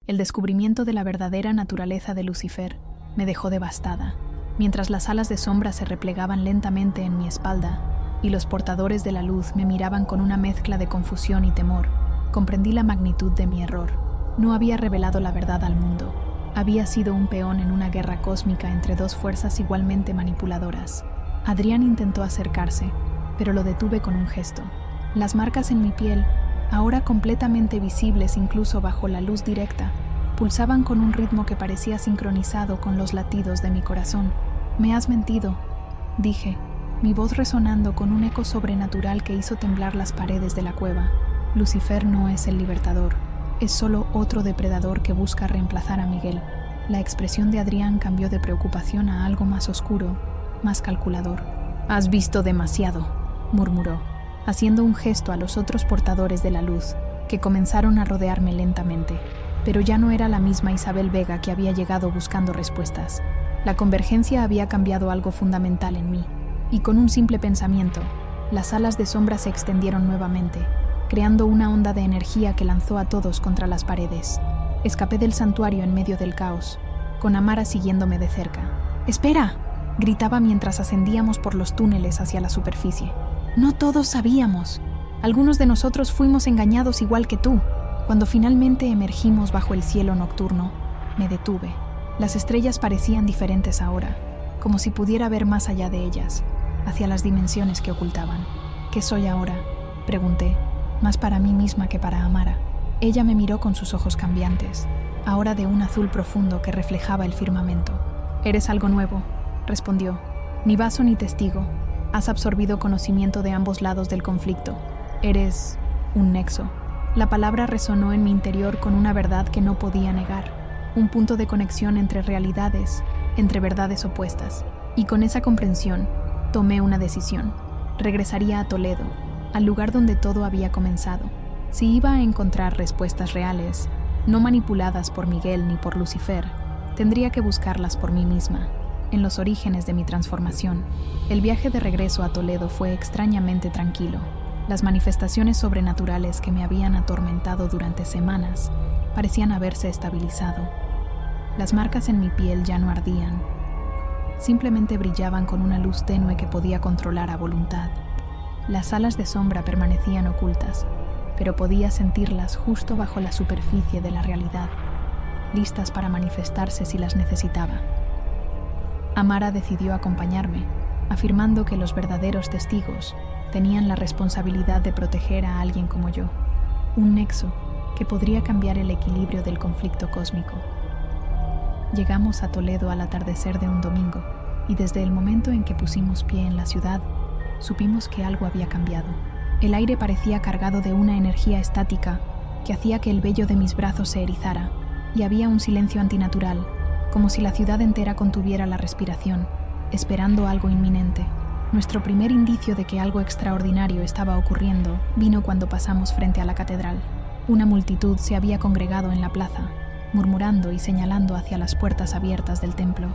El descubrimiento de la verdadera naturaleza de Lucifer me dejó devastada. Mientras las alas de sombra se replegaban lentamente en mi espalda y los portadores de la luz me miraban con una mezcla de confusión y temor, comprendí la magnitud de mi error. No había revelado la verdad al mundo. Había sido un peón en una guerra cósmica entre dos fuerzas igualmente manipuladoras. Adrián intentó acercarse, pero lo detuve con un gesto. Las marcas en mi piel, ahora completamente visibles incluso bajo la luz directa, pulsaban con un ritmo que parecía sincronizado con los latidos de mi corazón. «Me has mentido», dije, mi voz resonando con un eco sobrenatural que hizo temblar las paredes de la cueva. Lucifer no es el libertador, es solo otro depredador que busca reemplazar a Miguel. La expresión de Adrián cambió de preocupación a algo más oscuro, más calculador. «Has visto demasiado», murmuró, haciendo un gesto a los otros portadores de la luz, que comenzaron a rodearme lentamente. Pero ya no era la misma Isabel Vega que había llegado buscando respuestas. La convergencia había cambiado algo fundamental en mí, y con un simple pensamiento, las alas de sombra se extendieron nuevamente, creando una onda de energía que lanzó a todos contra las paredes. Escapé del santuario en medio del caos, con Amara siguiéndome de cerca. «¡Espera!», gritaba mientras ascendíamos por los túneles hacia la superficie. «No todos sabíamos. Algunos de nosotros fuimos engañados igual que tú». Cuando finalmente emergimos bajo el cielo nocturno, me detuve. Las estrellas parecían diferentes ahora, como si pudiera ver más allá de ellas, hacia las dimensiones que ocultaban. «¿Qué soy ahora?», pregunté, más para mí misma que para Amara. Ella me miró con sus ojos cambiantes, ahora de un azul profundo que reflejaba el firmamento. «Eres algo nuevo», respondió. «Ni vaso ni testigo. Has absorbido conocimiento de ambos lados del conflicto. Eres un nexo». La palabra resonó en mi interior con una verdad que no podía negar, un punto de conexión entre realidades, entre verdades opuestas. Y con esa comprensión, tomé una decisión. Regresaría a Toledo, al lugar donde todo había comenzado. Si iba a encontrar respuestas reales, no manipuladas por Miguel ni por Lucifer, tendría que buscarlas por mí misma, en los orígenes de mi transformación. El viaje de regreso a Toledo fue extrañamente tranquilo. Las manifestaciones sobrenaturales que me habían atormentado durante semanas parecían haberse estabilizado. Las marcas en mi piel ya no ardían. Simplemente brillaban con una luz tenue que podía controlar a voluntad. Las alas de sombra permanecían ocultas, pero podía sentirlas justo bajo la superficie de la realidad, listas para manifestarse si las necesitaba. Amara decidió acompañarme, afirmando que los verdaderos testigos tenían la responsabilidad de proteger a alguien como yo, un nexo que podría cambiar el equilibrio del conflicto cósmico. Llegamos a Toledo al atardecer de un domingo, y desde el momento en que pusimos pie en la ciudad, supimos que algo había cambiado. El aire parecía cargado de una energía estática que hacía que el vello de mis brazos se erizara, y había un silencio antinatural, como si la ciudad entera contuviera la respiración, esperando algo inminente. Nuestro primer indicio de que algo extraordinario estaba ocurriendo vino cuando pasamos frente a la catedral. Una multitud se había congregado en la plaza, murmurando y señalando hacia las puertas abiertas del templo.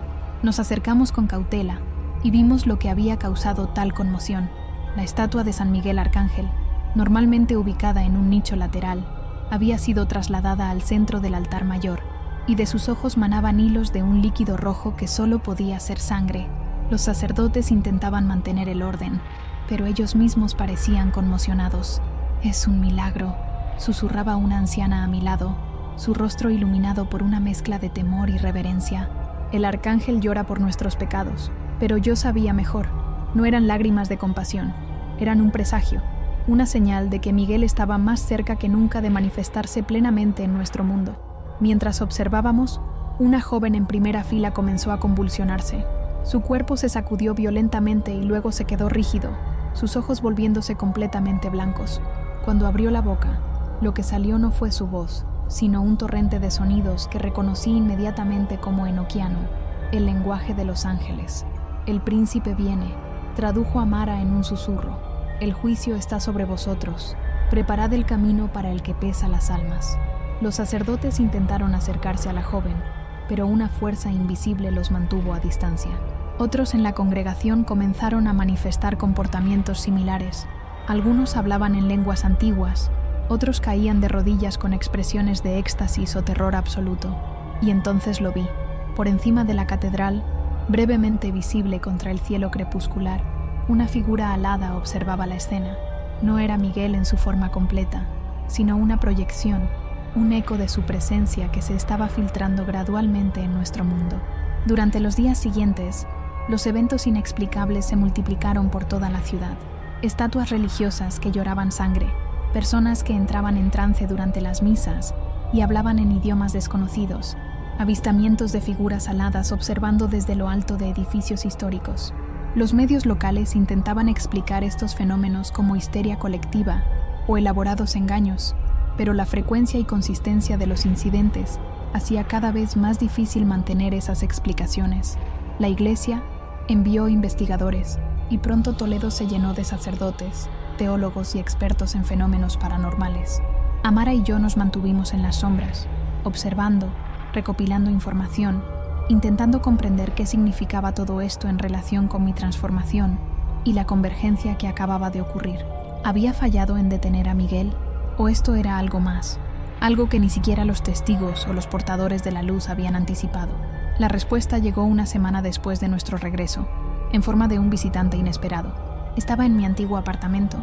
Nos acercamos con cautela y vimos lo que había causado tal conmoción. La estatua de San Miguel Arcángel, normalmente ubicada en un nicho lateral, había sido trasladada al centro del altar mayor, y de sus ojos manaban hilos de un líquido rojo que solo podía ser sangre. Los sacerdotes intentaban mantener el orden, pero ellos mismos parecían conmocionados. «Es un milagro», susurraba una anciana a mi lado, su rostro iluminado por una mezcla de temor y reverencia. «El arcángel llora por nuestros pecados», pero yo sabía mejor. No eran lágrimas de compasión, eran un presagio, una señal de que Miguel estaba más cerca que nunca de manifestarse plenamente en nuestro mundo. Mientras observábamos, una joven en primera fila comenzó a convulsionarse. Su cuerpo se sacudió violentamente y luego se quedó rígido, sus ojos volviéndose completamente blancos. Cuando abrió la boca, lo que salió no fue su voz, sino un torrente de sonidos que reconocí inmediatamente como enoquiano, el lenguaje de los ángeles. «El príncipe viene», tradujo Amara en un susurro. «El juicio está sobre vosotros. Preparad el camino para el que pesa las almas». Los sacerdotes intentaron acercarse a la joven, pero una fuerza invisible los mantuvo a distancia. Otros en la congregación comenzaron a manifestar comportamientos similares. Algunos hablaban en lenguas antiguas, Otros caían de rodillas con expresiones de éxtasis o terror absoluto. Y entonces lo vi. Por encima de la catedral, brevemente visible contra el cielo crepuscular, una figura alada observaba la escena. No era Miguel en su forma completa, sino una proyección, un eco de su presencia que se estaba filtrando gradualmente en nuestro mundo. Durante los días siguientes, los eventos inexplicables se multiplicaron por toda la ciudad. Estatuas religiosas que lloraban sangre, personas que entraban en trance durante las misas y hablaban en idiomas desconocidos, avistamientos de figuras aladas observando desde lo alto de edificios históricos. Los medios locales intentaban explicar estos fenómenos como histeria colectiva o elaborados engaños, pero la frecuencia y consistencia de los incidentes hacía cada vez más difícil mantener esas explicaciones. La Iglesia envió investigadores y pronto Toledo se llenó de sacerdotes, teólogos y expertos en fenómenos paranormales. Amara y yo nos mantuvimos en las sombras, observando, recopilando información, intentando comprender qué significaba todo esto en relación con mi transformación y la convergencia que acababa de ocurrir. ¿Había fallado en detener a Miguel? ¿O esto era algo más? Algo que ni siquiera los testigos o los portadores de la luz habían anticipado. La respuesta llegó una semana después de nuestro regreso, en forma de un visitante inesperado. Estaba en mi antiguo apartamento,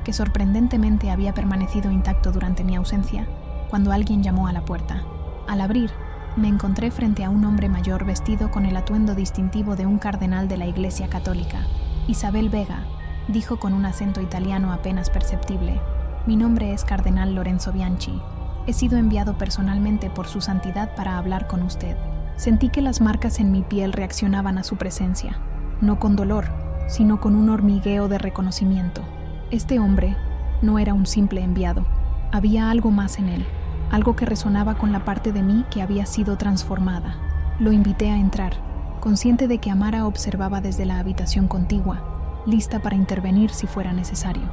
que sorprendentemente había permanecido intacto durante mi ausencia, cuando alguien llamó a la puerta. Al abrir, me encontré frente a un hombre mayor vestido con el atuendo distintivo de un cardenal de la Iglesia Católica. Isabel Vega, dijo con un acento italiano apenas perceptible. Mi nombre es Cardenal Lorenzo Bianchi. He sido enviado personalmente por su santidad para hablar con usted. Sentí que las marcas en mi piel reaccionaban a su presencia, no con dolor, sino con un hormigueo de reconocimiento. Este hombre no era un simple enviado. Había algo más en él, algo que resonaba con la parte de mí que había sido transformada. Lo invité a entrar, consciente de que Amara observaba desde la habitación contigua, lista para intervenir si fuera necesario.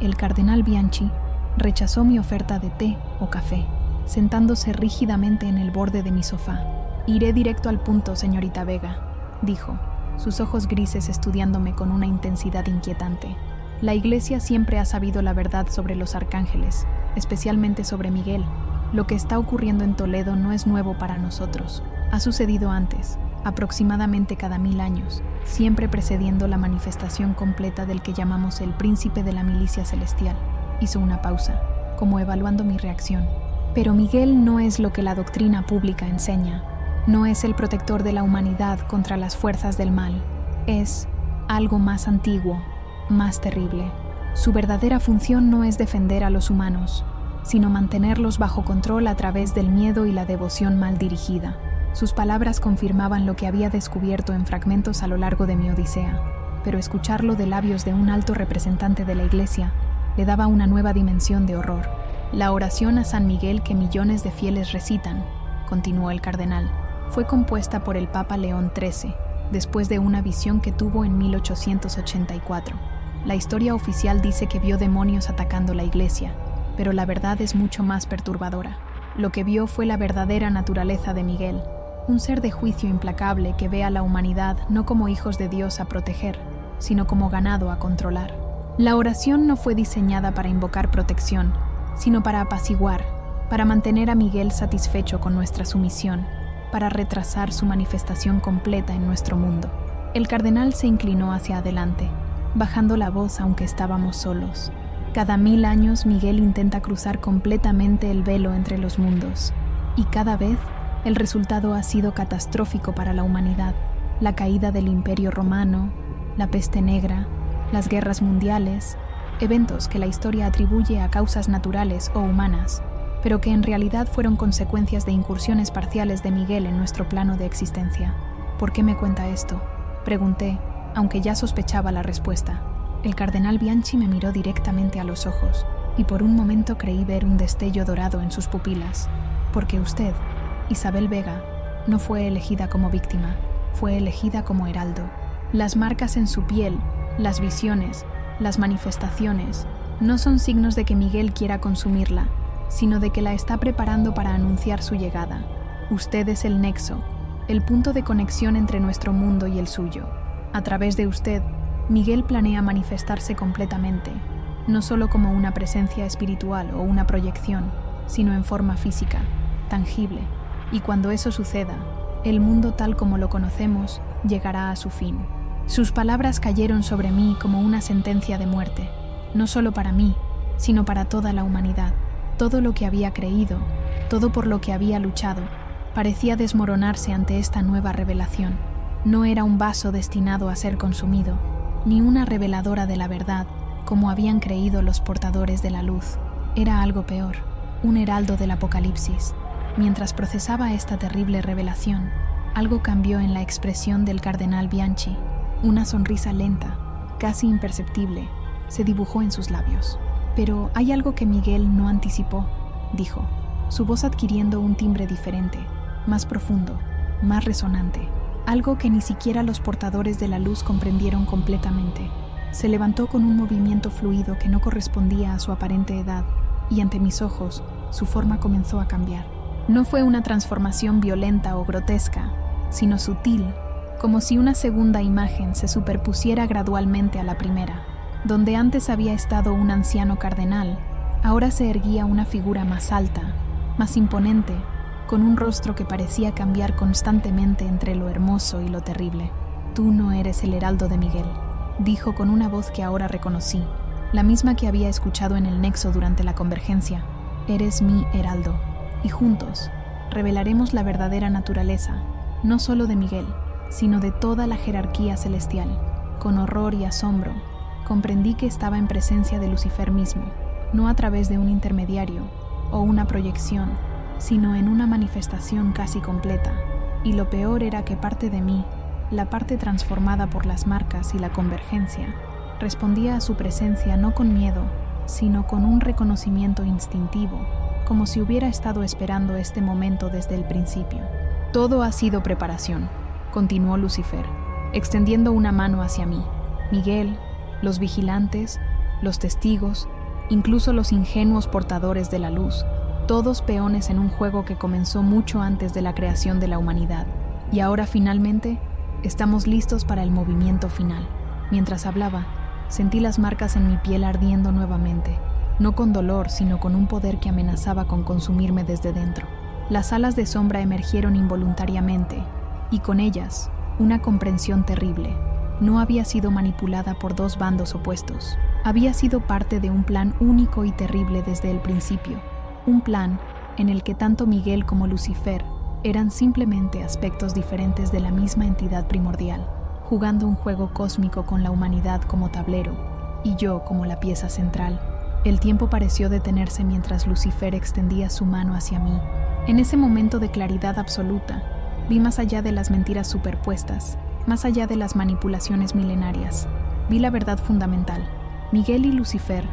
El cardenal Bianchi rechazó mi oferta de té o café, sentándose rígidamente en el borde de mi sofá. «Iré directo al punto, señorita Vega», dijo, sus ojos grises estudiándome con una intensidad inquietante. La Iglesia siempre ha sabido la verdad sobre los arcángeles, especialmente sobre Miguel. Lo que está ocurriendo en Toledo no es nuevo para nosotros. Ha sucedido antes, aproximadamente cada 1000 años, siempre precediendo la manifestación completa del que llamamos el príncipe de la milicia celestial. Hizo una pausa, como evaluando mi reacción. Pero Miguel no es lo que la doctrina pública enseña. No es el protector de la humanidad contra las fuerzas del mal. Es algo más antiguo, más terrible. Su verdadera función no es defender a los humanos, sino mantenerlos bajo control a través del miedo y la devoción mal dirigida. Sus palabras confirmaban lo que había descubierto en fragmentos a lo largo de mi odisea, pero escucharlo de labios de un alto representante de la Iglesia le daba una nueva dimensión de horror. La oración a San Miguel que millones de fieles recitan, continuó el cardenal, fue compuesta por el Papa León XIII, después de una visión que tuvo en 1884. La historia oficial dice que vio demonios atacando la iglesia, pero la verdad es mucho más perturbadora. Lo que vio fue la verdadera naturaleza de Miguel, un ser de juicio implacable que ve a la humanidad no como hijos de Dios a proteger, sino como ganado a controlar. La oración no fue diseñada para invocar protección, sino para apaciguar, para mantener a Miguel satisfecho con nuestra sumisión, para retrasar su manifestación completa en nuestro mundo. El cardenal se inclinó hacia adelante, bajando la voz aunque estábamos solos. Cada 1000 años Miguel intenta cruzar completamente el velo entre los mundos, y cada vez el resultado ha sido catastrófico para la humanidad. La caída del Imperio Romano, la peste negra, las guerras mundiales, eventos que la historia atribuye a causas naturales o humanas, pero que en realidad fueron consecuencias de incursiones parciales de Miguel en nuestro plano de existencia. ¿Por qué me cuenta esto?, pregunté, aunque ya sospechaba la respuesta. El cardenal Bianchi me miró directamente a los ojos, y por un momento creí ver un destello dorado en sus pupilas. Porque usted, Isabel Vega, no fue elegida como víctima, fue elegida como heraldo. Las marcas en su piel, las visiones, las manifestaciones, no son signos de que Miguel quiera consumirla, sino de que la está preparando para anunciar su llegada. Usted es el nexo, el punto de conexión entre nuestro mundo y el suyo. A través de usted, Miguel planea manifestarse completamente, no solo como una presencia espiritual o una proyección, sino en forma física, tangible, y cuando eso suceda, el mundo tal como lo conocemos llegará a su fin. Sus palabras cayeron sobre mí como una sentencia de muerte, no solo para mí, sino para toda la humanidad. Todo lo que había creído, todo por lo que había luchado, parecía desmoronarse ante esta nueva revelación. No era un vaso destinado a ser consumido, ni una reveladora de la verdad, como habían creído los portadores de la luz. Era algo peor, un heraldo del Apocalipsis. Mientras procesaba esta terrible revelación, algo cambió en la expresión del cardenal Bianchi. Una sonrisa lenta, casi imperceptible, se dibujó en sus labios. «Pero hay algo que Miguel no anticipó», dijo, su voz adquiriendo un timbre diferente, más profundo, más resonante, algo que ni siquiera los portadores de la luz comprendieron completamente. Se levantó con un movimiento fluido que no correspondía a su aparente edad, y ante mis ojos, su forma comenzó a cambiar. No fue una transformación violenta o grotesca, sino sutil, como si una segunda imagen se superpusiera gradualmente a la primera. Donde antes había estado un anciano cardenal, ahora se erguía una figura más alta, más imponente, con un rostro que parecía cambiar constantemente entre lo hermoso y lo terrible. «Tú no eres el heraldo de Miguel», dijo con una voz que ahora reconocí, la misma que había escuchado en el nexo durante la convergencia. «Eres mi heraldo, y juntos revelaremos la verdadera naturaleza, no solo de Miguel, sino de toda la jerarquía celestial». Con horror y asombro, comprendí que estaba en presencia de Lucifer mismo, no a través de un intermediario o una proyección, sino en una manifestación casi completa. Y lo peor era que parte de mí, la parte transformada por las marcas y la convergencia, respondía a su presencia no con miedo, sino con un reconocimiento instintivo, como si hubiera estado esperando este momento desde el principio. «Todo ha sido preparación», continuó Lucifer, extendiendo una mano hacia mí. «Miguel, los vigilantes, los testigos, incluso los ingenuos portadores de la luz, todos peones en un juego que comenzó mucho antes de la creación de la humanidad. Y ahora finalmente estamos listos para el movimiento final». Mientras hablaba, sentí las marcas en mi piel ardiendo nuevamente, no con dolor, sino con un poder que amenazaba con consumirme desde dentro. Las alas de sombra emergieron involuntariamente, y con ellas, una comprensión terrible. No había sido manipulada por dos bandos opuestos. Había sido parte de un plan único y terrible desde el principio. Un plan en el que tanto Miguel como Lucifer eran simplemente aspectos diferentes de la misma entidad primordial, jugando un juego cósmico con la humanidad como tablero, y yo como la pieza central. El tiempo pareció detenerse mientras Lucifer extendía su mano hacia mí. En ese momento de claridad absoluta, vi más allá de las mentiras superpuestas, más allá de las manipulaciones milenarias. Vi la verdad fundamental. Miguel y Lucifer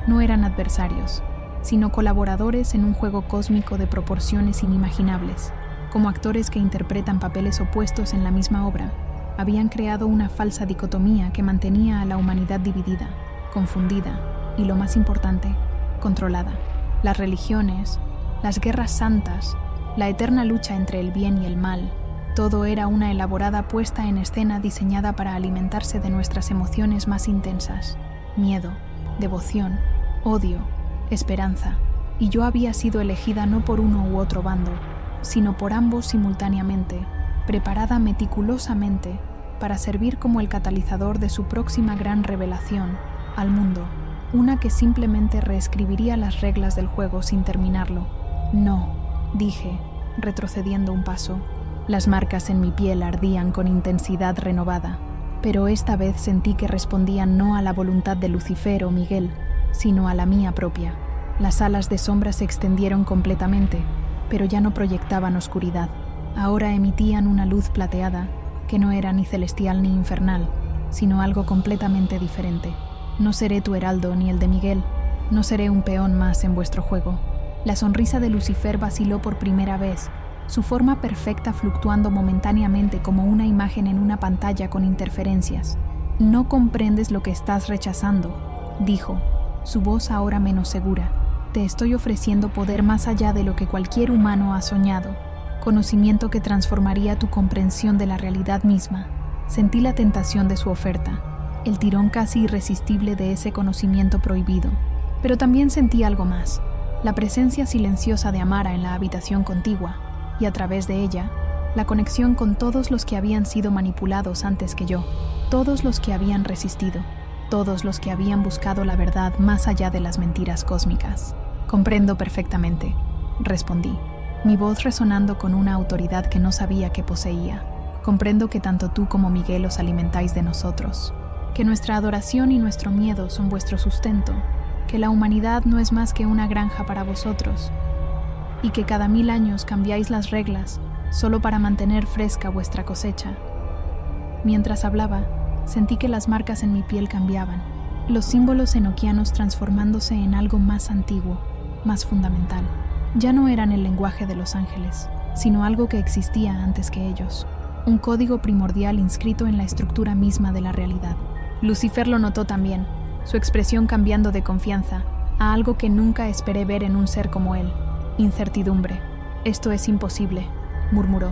no eran adversarios, sino colaboradores en un juego cósmico de proporciones inimaginables. Como actores que interpretan papeles opuestos en la misma obra, habían creado una falsa dicotomía que mantenía a la humanidad dividida, confundida y, lo más importante, controlada. Las religiones, las guerras santas, la eterna lucha entre el bien y el mal, todo era una elaborada puesta en escena diseñada para alimentarse de nuestras emociones más intensas: miedo, devoción, odio, esperanza. Y yo había sido elegida no por uno u otro bando, sino por ambos simultáneamente, preparada meticulosamente para servir como el catalizador de su próxima gran revelación al mundo, una que simplemente reescribiría las reglas del juego sin terminarlo. «No», dije, retrocediendo un paso. Las marcas en mi piel ardían con intensidad renovada, pero esta vez sentí que respondían no a la voluntad de Lucifer o Miguel, sino a la mía propia. Las alas de sombra se extendieron completamente, pero ya no proyectaban oscuridad. Ahora emitían una luz plateada, que no era ni celestial ni infernal, sino algo completamente diferente. «No seré tu heraldo ni el de Miguel, no seré un peón más en vuestro juego». La sonrisa de Lucifer vaciló por primera vez, su forma perfecta fluctuando momentáneamente como una imagen en una pantalla con interferencias. «No comprendes lo que estás rechazando», dijo, su voz ahora menos segura. «Te estoy ofreciendo poder más allá de lo que cualquier humano ha soñado, conocimiento que transformaría tu comprensión de la realidad misma». Sentí la tentación de su oferta. el tirón casi irresistible de ese conocimiento prohibido. Pero también sentí algo más, la presencia silenciosa de Amara en la habitación contigua, y a través de ella, la conexión con todos los que habían sido manipulados antes que yo, todos los que habían resistido, todos los que habían buscado la verdad más allá de las mentiras cósmicas. «Comprendo perfectamente», respondí, mi voz resonando con una autoridad que no sabía que poseía. «Comprendo que tanto tú como Miguel os alimentáis de nosotros, que nuestra adoración y nuestro miedo son vuestro sustento, que la humanidad no es más que una granja para vosotros, y que cada 1000 años cambiáis las reglas solo para mantener fresca vuestra cosecha». Mientras hablaba, sentí que las marcas en mi piel cambiaban, los símbolos enoquianos transformándose en algo más antiguo, más fundamental. Ya no eran el lenguaje de los ángeles, sino algo que existía antes que ellos, un código primordial inscrito en la estructura misma de la realidad. Lucifer lo notó también, su expresión cambiando de confianza a algo que nunca esperé ver en un ser como él: incertidumbre. «Esto es imposible», murmuró.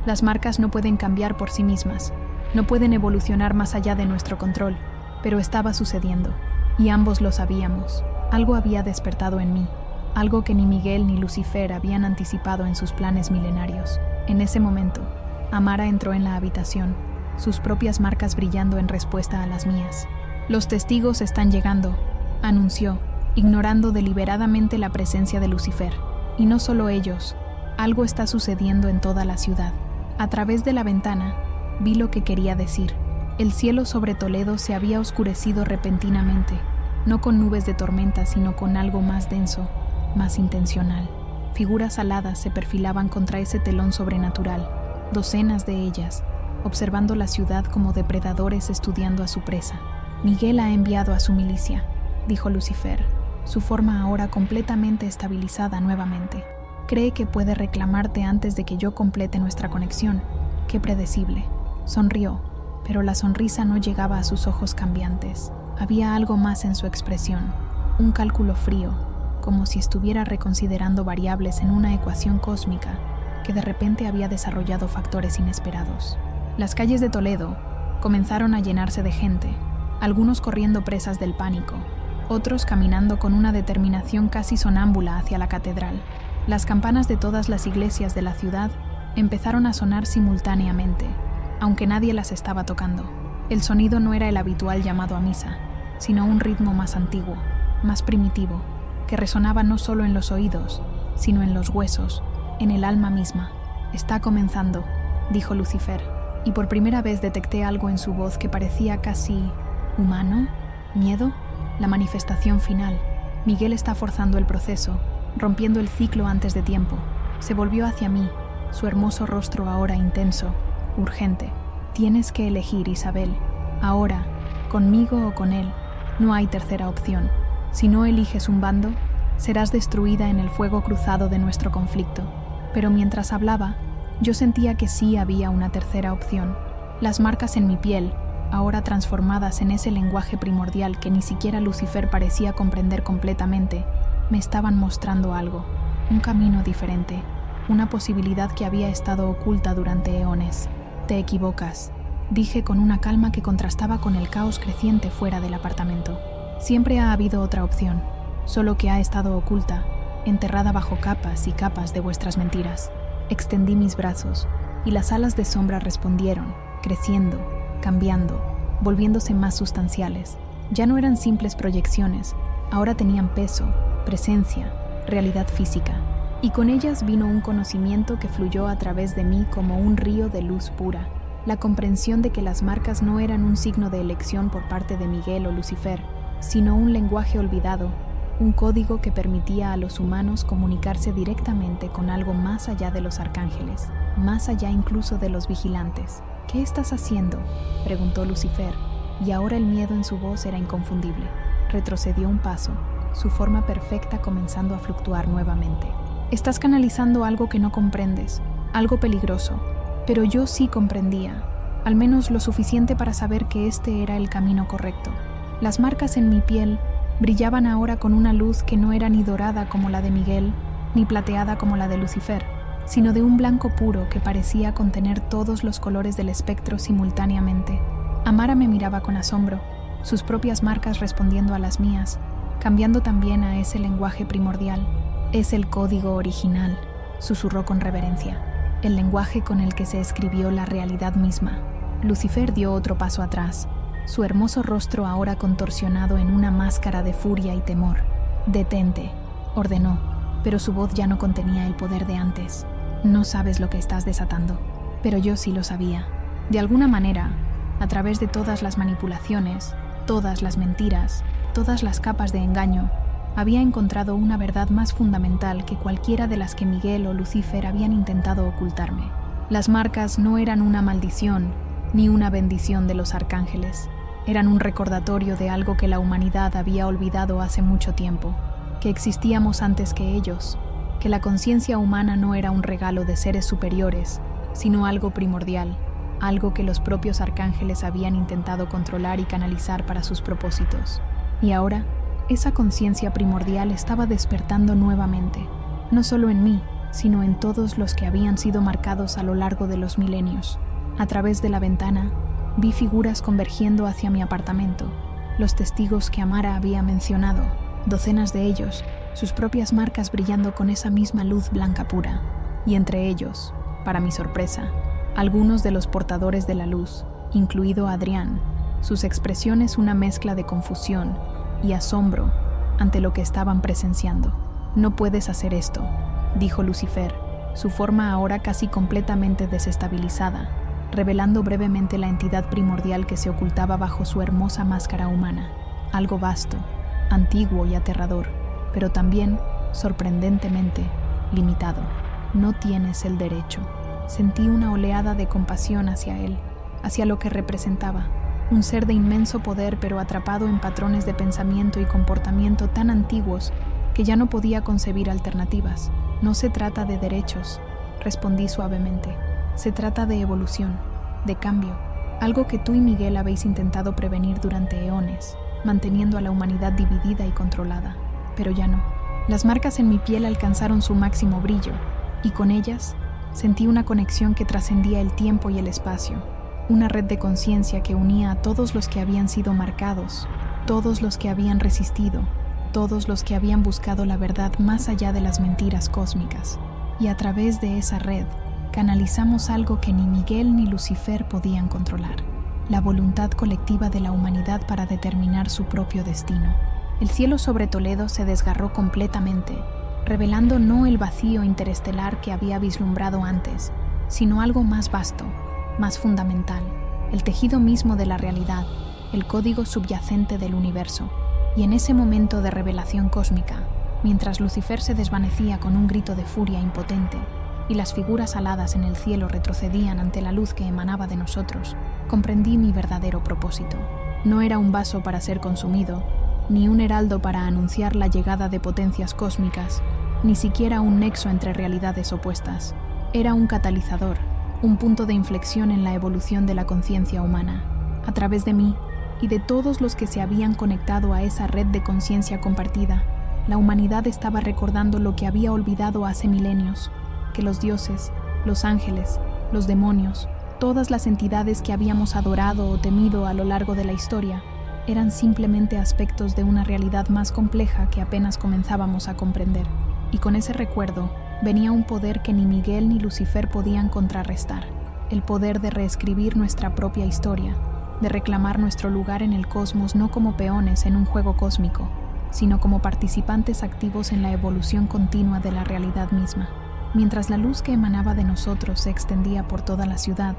«Las marcas no pueden cambiar por sí mismas, no pueden evolucionar más allá de nuestro control». Pero estaba sucediendo, y ambos lo sabíamos. Algo había despertado en mí, algo que ni Miguel ni Lucifer habían anticipado en sus planes milenarios. En ese momento, Amara entró en la habitación, sus propias marcas brillando en respuesta a las mías. «Los testigos están llegando», anunció, ignorando deliberadamente la presencia de Lucifer. Y no solo ellos, algo está sucediendo en toda la ciudad. A través de la ventana, vi lo que quería decir. El cielo sobre Toledo se había oscurecido repentinamente, no con nubes de tormenta, sino con algo más denso, más intencional. Figuras aladas se perfilaban contra ese telón sobrenatural, docenas de ellas, observando la ciudad como depredadores estudiando a su presa. «Miguel ha enviado a su milicia», dijo Lucifer, su forma ahora completamente estabilizada nuevamente. «Cree que puede reclamarte antes de que yo complete nuestra conexión». «Qué predecible». Sonrió, pero la sonrisa no llegaba a sus ojos cambiantes. Había algo más en su expresión, un cálculo frío, como si estuviera reconsiderando variables en una ecuación cósmica que de repente había desarrollado factores inesperados. Las calles de Toledo comenzaron a llenarse de gente, algunos corriendo presas del pánico, otros caminando con una determinación casi sonámbula hacia la catedral. Las campanas de todas las iglesias de la ciudad empezaron a sonar simultáneamente, aunque nadie las estaba tocando. El sonido no era el habitual llamado a misa, sino un ritmo más antiguo, más primitivo, que resonaba no solo en los oídos, sino en los huesos, en el alma misma. «Está comenzando», dijo Lucifer, y por primera vez detecté algo en su voz que parecía casi humano, miedo, la manifestación final. Miguel está forzando el proceso, rompiendo el ciclo antes de tiempo. Se volvió hacia mí, su hermoso rostro ahora intenso, urgente. «Tienes que elegir, Isabel. Ahora, conmigo o con él. No hay tercera opción. Si no eliges un bando, serás destruida en el fuego cruzado de nuestro conflicto». Pero mientras hablaba, yo sentía que sí había una tercera opción. Las marcas en mi piel, ahora transformadas en ese lenguaje primordial que ni siquiera Lucifer parecía comprender completamente, me estaban mostrando algo, un camino diferente, una posibilidad que había estado oculta durante eones. «Te equivocas», dije con una calma que contrastaba con el caos creciente fuera del apartamento. «Siempre ha habido otra opción, solo que ha estado oculta, enterrada bajo capas y capas de vuestras mentiras». Extendí mis brazos, y las alas de sombra respondieron, creciendo, cambiando, volviéndose más sustanciales. Ya no eran simples proyecciones, ahora tenían peso, presencia, realidad física. Y con ellas vino un conocimiento que fluyó a través de mí como un río de luz pura, la comprensión de que las marcas no eran un signo de elección por parte de Miguel o Lucifer, sino un lenguaje olvidado, un código que permitía a los humanos comunicarse directamente con algo más allá de los arcángeles, más allá incluso de los vigilantes. «¿Qué estás haciendo?», preguntó Lucifer, y ahora el miedo en su voz era inconfundible. Retrocedió un paso, su forma perfecta comenzando a fluctuar nuevamente. «Estás canalizando algo que no comprendes, algo peligroso, pero yo sí comprendía, al menos lo suficiente para saber que este era el camino correcto. Las marcas en mi piel brillaban ahora con una luz que no era ni dorada como la de Miguel, ni plateada como la de Lucifer, sino de un blanco puro que parecía contener todos los colores del espectro simultáneamente. Amara me miraba con asombro, sus propias marcas respondiendo a las mías, cambiando también a ese lenguaje primordial. «Es el código original», susurró con reverencia, «el lenguaje con el que se escribió la realidad misma». Lucifer dio otro paso atrás, su hermoso rostro ahora contorsionado en una máscara de furia y temor. «Detente», ordenó, pero su voz ya no contenía el poder de antes. «No sabes lo que estás desatando». Pero yo sí lo sabía. De alguna manera, a través de todas las manipulaciones, todas las mentiras, todas las capas de engaño, había encontrado una verdad más fundamental que cualquiera de las que Miguel o Lucifer habían intentado ocultarme. Las marcas no eran una maldición ni una bendición de los arcángeles. Eran un recordatorio de algo que la humanidad había olvidado hace mucho tiempo, que existíamos antes que ellos, que la conciencia humana no era un regalo de seres superiores, sino algo primordial, algo que los propios arcángeles habían intentado controlar y canalizar para sus propósitos. Y ahora, esa conciencia primordial estaba despertando nuevamente, no solo en mí, sino en todos los que habían sido marcados a lo largo de los milenios. A través de la ventana, vi figuras convergiendo hacia mi apartamento, los testigos que Amara había mencionado, docenas de ellos, sus propias marcas brillando con esa misma luz blanca pura, y entre ellos, para mi sorpresa, algunos de los portadores de la luz, incluido Adrián, sus expresiones una mezcla de confusión y asombro ante lo que estaban presenciando. «No puedes hacer esto», dijo Lucifer, su forma ahora casi completamente desestabilizada, revelando brevemente la entidad primordial que se ocultaba bajo su hermosa máscara humana. Algo vasto, antiguo y aterrador, pero también, sorprendentemente, limitado. «No tienes el derecho». Sentí una oleada de compasión hacia él, hacia lo que representaba. Un ser de inmenso poder, pero atrapado en patrones de pensamiento y comportamiento tan antiguos que ya no podía concebir alternativas. «No se trata de derechos», respondí suavemente. «Se trata de evolución, de cambio, algo que tú y Miguel habéis intentado prevenir durante eones, manteniendo a la humanidad dividida y controlada. Pero ya no». Las marcas en mi piel alcanzaron su máximo brillo, y con ellas sentí una conexión que trascendía el tiempo y el espacio, una red de conciencia que unía a todos los que habían sido marcados, todos los que habían resistido, todos los que habían buscado la verdad más allá de las mentiras cósmicas. Y a través de esa red, canalizamos algo que ni Miguel ni Lucifer podían controlar, la voluntad colectiva de la humanidad para determinar su propio destino. El cielo sobre Toledo se desgarró completamente, revelando no el vacío interestelar que había vislumbrado antes, sino algo más vasto, más fundamental, el tejido mismo de la realidad, el código subyacente del universo. Y en ese momento de revelación cósmica, mientras Lucifer se desvanecía con un grito de furia impotente y las figuras aladas en el cielo retrocedían ante la luz que emanaba de nosotros, comprendí mi verdadero propósito. No era un vaso para ser consumido, ni un heraldo para anunciar la llegada de potencias cósmicas, ni siquiera un nexo entre realidades opuestas. Era un catalizador, un punto de inflexión en la evolución de la conciencia humana. A través de mí y de todos los que se habían conectado a esa red de conciencia compartida, la humanidad estaba recordando lo que había olvidado hace milenios, que los dioses, los ángeles, los demonios, todas las entidades que habíamos adorado o temido a lo largo de la historia, eran simplemente aspectos de una realidad más compleja que apenas comenzábamos a comprender. Y con ese recuerdo venía un poder que ni Miguel ni Lucifer podían contrarrestar, el poder de reescribir nuestra propia historia, de reclamar nuestro lugar en el cosmos no como peones en un juego cósmico, sino como participantes activos en la evolución continua de la realidad misma. Mientras la luz que emanaba de nosotros se extendía por toda la ciudad,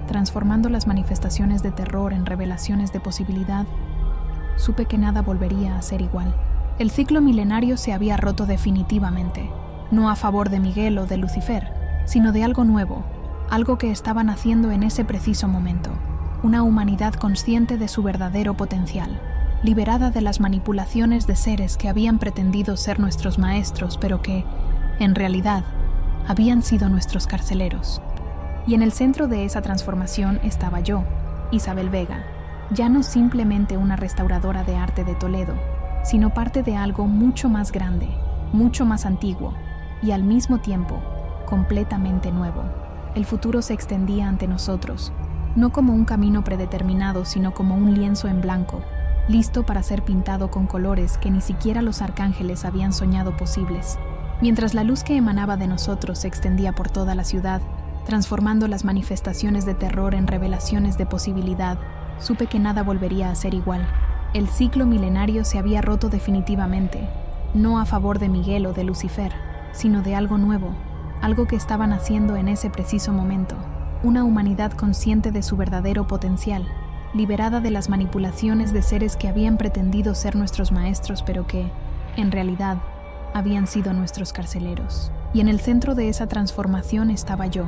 transformando las manifestaciones de terror en revelaciones de posibilidad, supe que nada volvería a ser igual. El ciclo milenario se había roto definitivamente, no a favor de Miguel o de Lucifer, sino de algo nuevo, algo que estaba naciendo en ese preciso momento, una humanidad consciente de su verdadero potencial, liberada de las manipulaciones de seres que habían pretendido ser nuestros maestros, pero que, en realidad, habían sido nuestros carceleros. Y en el centro de esa transformación estaba yo, Isabel Vega, ya no simplemente una restauradora de arte de Toledo, sino parte de algo mucho más grande, mucho más antiguo, y al mismo tiempo, completamente nuevo. El futuro se extendía ante nosotros, no como un camino predeterminado, sino como un lienzo en blanco, listo para ser pintado con colores que ni siquiera los arcángeles habían soñado posibles. Mientras la luz que emanaba de nosotros se extendía por toda la ciudad, transformando las manifestaciones de terror en revelaciones de posibilidad, supe que nada volvería a ser igual. El ciclo milenario se había roto definitivamente, no a favor de Miguel o de Lucifer, sino de algo nuevo, algo que estaban haciendo en ese preciso momento, una humanidad consciente de su verdadero potencial, liberada de las manipulaciones de seres que habían pretendido ser nuestros maestros, pero que, en realidad, habían sido nuestros carceleros. Y en el centro de esa transformación estaba yo,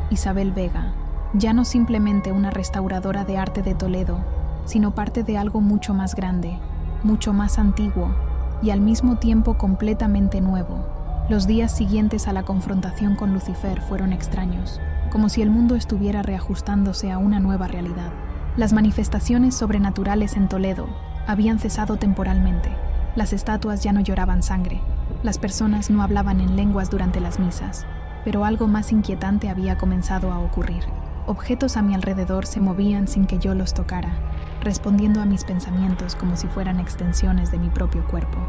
Isabel Vega, ya no simplemente una restauradora de arte de Toledo, sino parte de algo mucho más grande, mucho más antiguo y al mismo tiempo completamente nuevo. Los días siguientes a la confrontación con Lucifer fueron extraños, como si el mundo estuviera reajustándose a una nueva realidad. Las manifestaciones sobrenaturales en Toledo habían cesado temporalmente. Las estatuas ya no lloraban sangre. Las personas no hablaban en lenguas durante las misas, pero algo más inquietante había comenzado a ocurrir. Objetos a mi alrededor se movían sin que yo los tocara, respondiendo a mis pensamientos como si fueran extensiones de mi propio cuerpo.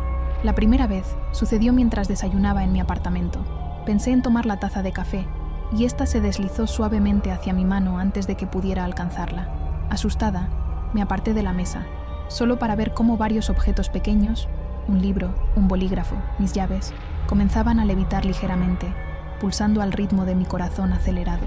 La primera vez sucedió mientras desayunaba en mi apartamento. Pensé en tomar la taza de café, y ésta se deslizó suavemente hacia mi mano antes de que pudiera alcanzarla. Asustada, me aparté de la mesa, solo para ver cómo varios objetos pequeños, un libro, un bolígrafo, mis llaves, comenzaban a levitar ligeramente, pulsando al ritmo de mi corazón acelerado.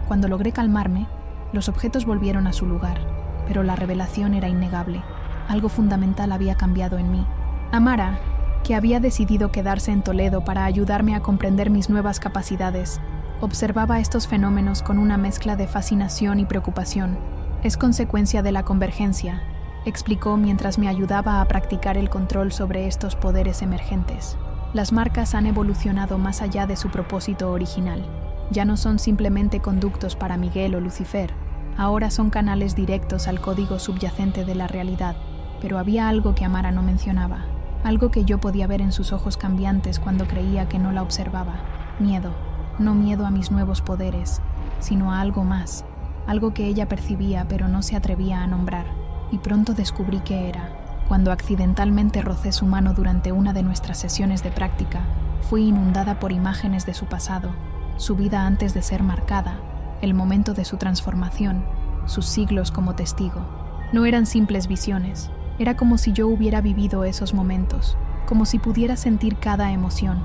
Cuando logré calmarme, los objetos volvieron a su lugar, pero la revelación era innegable. Algo fundamental había cambiado en mí. Amara, que había decidido quedarse en Toledo para ayudarme a comprender mis nuevas capacidades, observaba estos fenómenos con una mezcla de fascinación y preocupación. Es consecuencia de la convergencia, explicó mientras me ayudaba a practicar el control sobre estos poderes emergentes. Las marcas han evolucionado más allá de su propósito original. Ya no son simplemente conductos para Miguel o Lucifer, ahora son canales directos al código subyacente de la realidad. Pero había algo que Amara no mencionaba, algo que yo podía ver en sus ojos cambiantes cuando creía que no la observaba. Miedo, no miedo a mis nuevos poderes, sino a algo más, algo que ella percibía pero no se atrevía a nombrar. Y pronto descubrí qué era. Cuando accidentalmente rocé su mano durante una de nuestras sesiones de práctica, fui inundada por imágenes de su pasado, su vida antes de ser marcada, el momento de su transformación, sus siglos como testigo. No eran simples visiones, era como si yo hubiera vivido esos momentos, como si pudiera sentir cada emoción,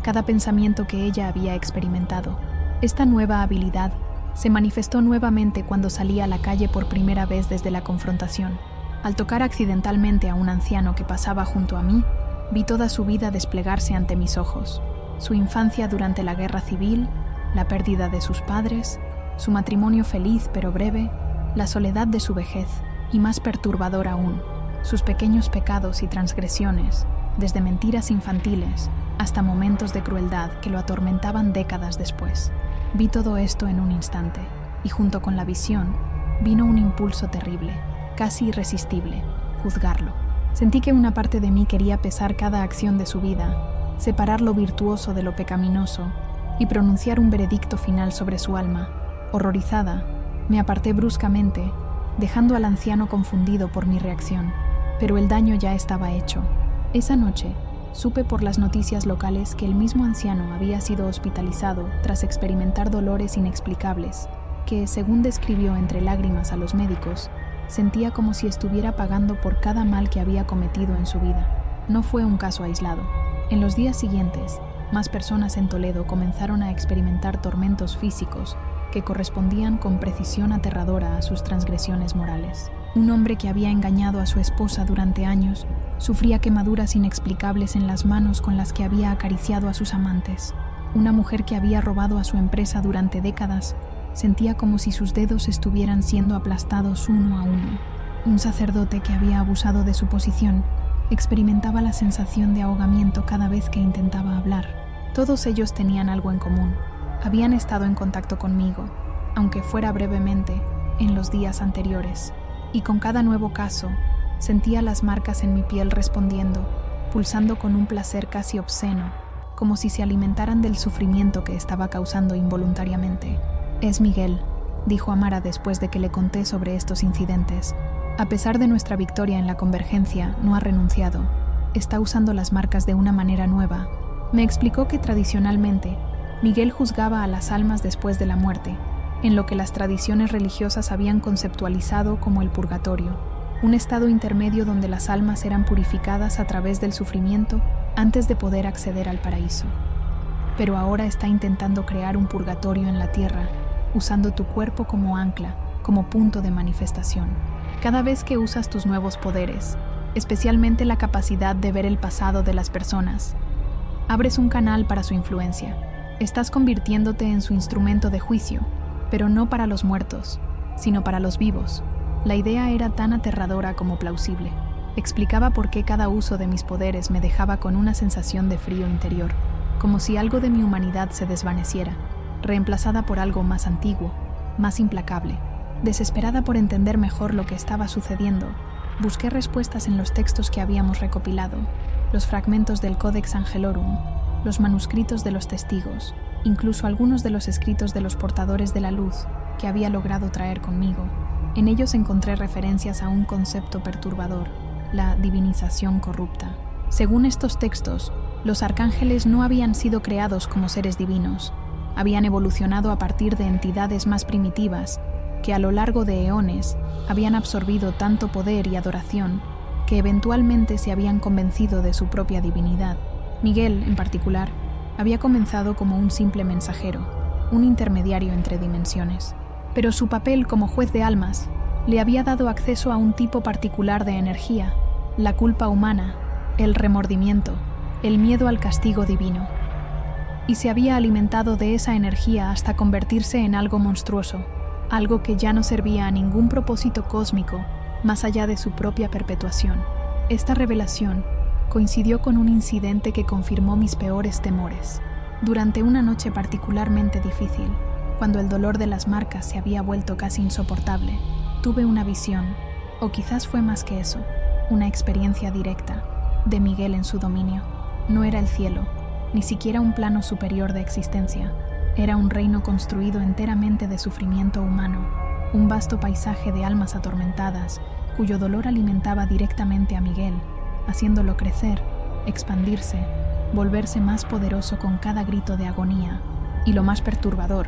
cada pensamiento que ella había experimentado. Esta nueva habilidad se manifestó nuevamente cuando salí a la calle por primera vez desde la confrontación. Al tocar accidentalmente a un anciano que pasaba junto a mí, vi toda su vida desplegarse ante mis ojos. Su infancia durante la guerra civil, la pérdida de sus padres, su matrimonio feliz pero breve, la soledad de su vejez, y más perturbador aún, sus pequeños pecados y transgresiones, desde mentiras infantiles hasta momentos de crueldad que lo atormentaban décadas después. Vi todo esto en un instante, y junto con la visión, vino un impulso terrible, casi irresistible, juzgarlo. Sentí que una parte de mí quería pesar cada acción de su vida, separar lo virtuoso de lo pecaminoso, y pronunciar un veredicto final sobre su alma. Horrorizada, me aparté bruscamente, dejando al anciano confundido por mi reacción. Pero el daño ya estaba hecho. Esa noche, supe por las noticias locales que el mismo anciano había sido hospitalizado tras experimentar dolores inexplicables, que, según describió entre lágrimas a los médicos, sentía como si estuviera pagando por cada mal que había cometido en su vida. No fue un caso aislado. En los días siguientes, más personas en Toledo comenzaron a experimentar tormentos físicos que correspondían con precisión aterradora a sus transgresiones morales. Un hombre que había engañado a su esposa durante años sufría quemaduras inexplicables en las manos con las que había acariciado a sus amantes. Una mujer que había robado a su empresa durante décadas sentía como si sus dedos estuvieran siendo aplastados uno a uno. Un sacerdote que había abusado de su posición experimentaba la sensación de ahogamiento cada vez que intentaba hablar. Todos ellos tenían algo en común. Habían estado en contacto conmigo, aunque fuera brevemente, en los días anteriores. Y con cada nuevo caso, sentía las marcas en mi piel respondiendo, pulsando con un placer casi obsceno, como si se alimentaran del sufrimiento que estaba causando involuntariamente. Es Miguel, dijo Amara después de que le conté sobre estos incidentes. A pesar de nuestra victoria en la convergencia, no ha renunciado. Está usando las marcas de una manera nueva. Me explicó que tradicionalmente, Miguel juzgaba a las almas después de la muerte, en lo que las tradiciones religiosas habían conceptualizado como el purgatorio, un estado intermedio donde las almas eran purificadas a través del sufrimiento antes de poder acceder al paraíso. Pero ahora está intentando crear un purgatorio en la tierra, usando tu cuerpo como ancla, como punto de manifestación. Cada vez que usas tus nuevos poderes, especialmente la capacidad de ver el pasado de las personas, abres un canal para su influencia. Estás convirtiéndote en su instrumento de juicio, pero no para los muertos, sino para los vivos. La idea era tan aterradora como plausible. Explicaba por qué cada uso de mis poderes me dejaba con una sensación de frío interior, como si algo de mi humanidad se desvaneciera, reemplazada por algo más antiguo, más implacable. Desesperada por entender mejor lo que estaba sucediendo, busqué respuestas en los textos que habíamos recopilado, los fragmentos del Codex Angelorum, los manuscritos de los testigos, incluso algunos de los escritos de los portadores de la luz que había logrado traer conmigo. En ellos encontré referencias a un concepto perturbador, la divinización corrupta. Según estos textos, los arcángeles no habían sido creados como seres divinos, habían evolucionado a partir de entidades más primitivas que a lo largo de eones habían absorbido tanto poder y adoración que eventualmente se habían convencido de su propia divinidad. Miguel, en particular, había comenzado como un simple mensajero, un intermediario entre dimensiones. Pero su papel como juez de almas le había dado acceso a un tipo particular de energía, la culpa humana, el remordimiento, el miedo al castigo divino. Y se había alimentado de esa energía hasta convertirse en algo monstruoso, algo que ya no servía a ningún propósito cósmico más allá de su propia perpetuación. Esta revelación coincidió con un incidente que confirmó mis peores temores. Durante una noche particularmente difícil, cuando el dolor de las marcas se había vuelto casi insoportable, tuve una visión, o quizás fue más que eso, una experiencia directa, de Miguel en su dominio. No era el cielo, ni siquiera un plano superior de existencia. Era un reino construido enteramente de sufrimiento humano, un vasto paisaje de almas atormentadas, cuyo dolor alimentaba directamente a Miguel, haciéndolo crecer, expandirse, volverse más poderoso con cada grito de agonía. Y lo más perturbador,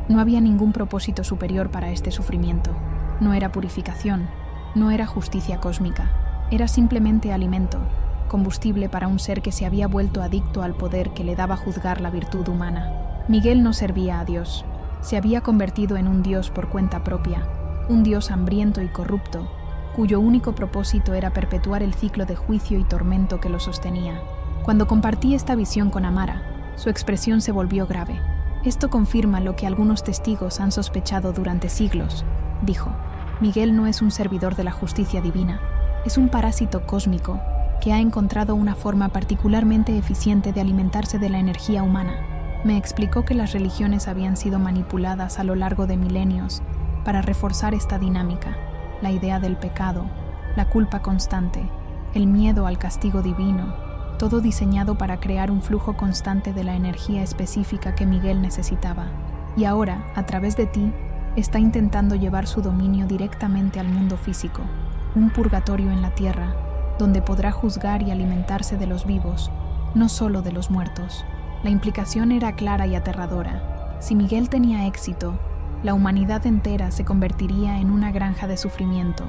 no había ningún propósito superior para este sufrimiento. No era purificación, no era justicia cósmica, era simplemente alimento, combustible para un ser que se había vuelto adicto al poder que le daba juzgar la virtud humana. Miguel no servía a Dios, se había convertido en un Dios por cuenta propia, un Dios hambriento y corrupto, cuyo único propósito era perpetuar el ciclo de juicio y tormento que lo sostenía. Cuando compartí esta visión con Amara, su expresión se volvió grave. Esto confirma lo que algunos testigos han sospechado durante siglos, dijo. Miguel no es un servidor de la justicia divina, es un parásito cósmico que ha encontrado una forma particularmente eficiente de alimentarse de la energía humana. Me explicó que las religiones habían sido manipuladas a lo largo de milenios para reforzar esta dinámica, la idea del pecado, la culpa constante, el miedo al castigo divino, todo diseñado para crear un flujo constante de la energía específica que Miguel necesitaba. Y ahora, a través de ti, está intentando llevar su dominio directamente al mundo físico, un purgatorio en la tierra, donde podrá juzgar y alimentarse de los vivos, no solo de los muertos. La implicación era clara y aterradora. Si Miguel tenía éxito, la humanidad entera se convertiría en una granja de sufrimiento,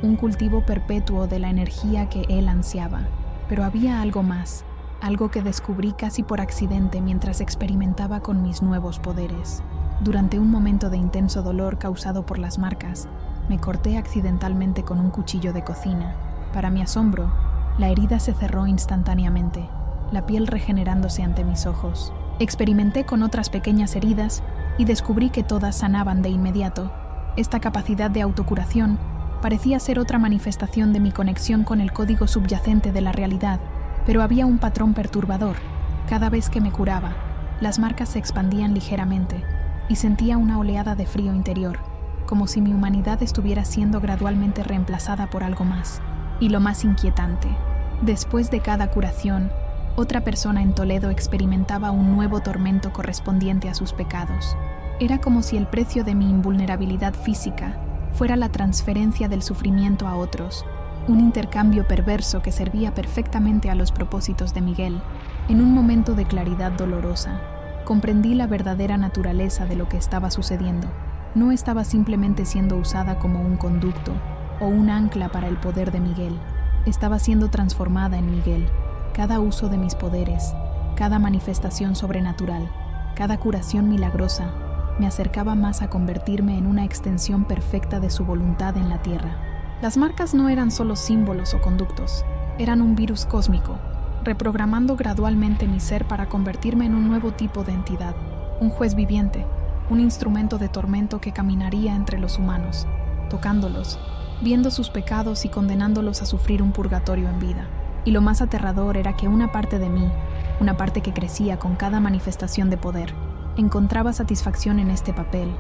un cultivo perpetuo de la energía que él ansiaba. Pero había algo más, algo que descubrí casi por accidente mientras experimentaba con mis nuevos poderes. Durante un momento de intenso dolor causado por las marcas, me corté accidentalmente con un cuchillo de cocina. Para mi asombro, la herida se cerró instantáneamente, la piel regenerándose ante mis ojos. Experimenté con otras pequeñas heridas y descubrí que todas sanaban de inmediato. Esta capacidad de autocuración parecía ser otra manifestación de mi conexión con el código subyacente de la realidad, pero había un patrón perturbador. Cada vez que me curaba, las marcas se expandían ligeramente y sentía una oleada de frío interior, como si mi humanidad estuviera siendo gradualmente reemplazada por algo más. Y lo más inquietante, después de cada curación, otra persona en Toledo experimentaba un nuevo tormento correspondiente a sus pecados. Era como si el precio de mi invulnerabilidad física fuera la transferencia del sufrimiento a otros, un intercambio perverso que servía perfectamente a los propósitos de Miguel. En un momento de claridad dolorosa, comprendí la verdadera naturaleza de lo que estaba sucediendo. No estaba simplemente siendo usada como un conducto o un ancla para el poder de Miguel. Estaba siendo transformada en Miguel. Cada uso de mis poderes, cada manifestación sobrenatural, cada curación milagrosa, me acercaba más a convertirme en una extensión perfecta de su voluntad en la tierra. Las marcas no eran solo símbolos o conductos, eran un virus cósmico, reprogramando gradualmente mi ser para convertirme en un nuevo tipo de entidad, un juez viviente, un instrumento de tormento que caminaría entre los humanos, tocándolos, viendo sus pecados y condenándolos a sufrir un purgatorio en vida. Y lo más aterrador era que una parte de mí, una parte que crecía con cada manifestación de poder, encontraba satisfacción en este papel,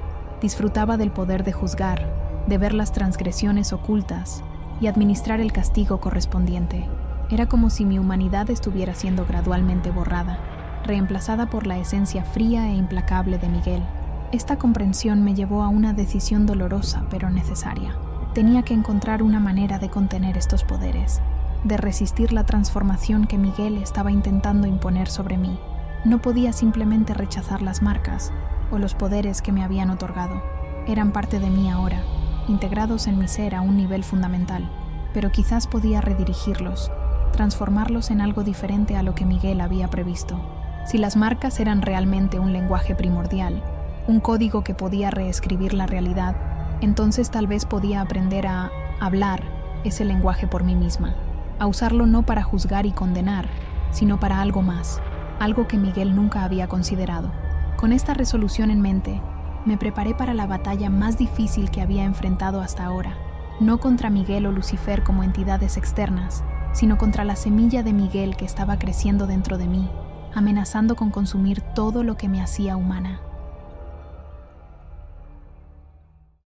disfrutaba del poder de juzgar, de ver las transgresiones ocultas y administrar el castigo correspondiente. Era como si mi humanidad estuviera siendo gradualmente borrada, reemplazada por la esencia fría e implacable de Miguel. Esta comprensión me llevó a una decisión dolorosa pero necesaria. Tenía que encontrar una manera de contener estos poderes, de resistir la transformación que Miguel estaba intentando imponer sobre mí. No podía simplemente rechazar las marcas o los poderes que me habían otorgado. Eran parte de mí ahora, integrados en mi ser a un nivel fundamental, pero quizás podía redirigirlos, transformarlos en algo diferente a lo que Miguel había previsto. Si las marcas eran realmente un lenguaje primordial, un código que podía reescribir la realidad, entonces tal vez podía aprender a hablar ese lenguaje por mí misma, a usarlo no para juzgar y condenar, sino para algo más, algo que Miguel nunca había considerado. Con esta resolución en mente, me preparé para la batalla más difícil que había enfrentado hasta ahora, no contra Miguel o Lucifer como entidades externas, sino contra la semilla de Miguel que estaba creciendo dentro de mí, amenazando con consumir todo lo que me hacía humana.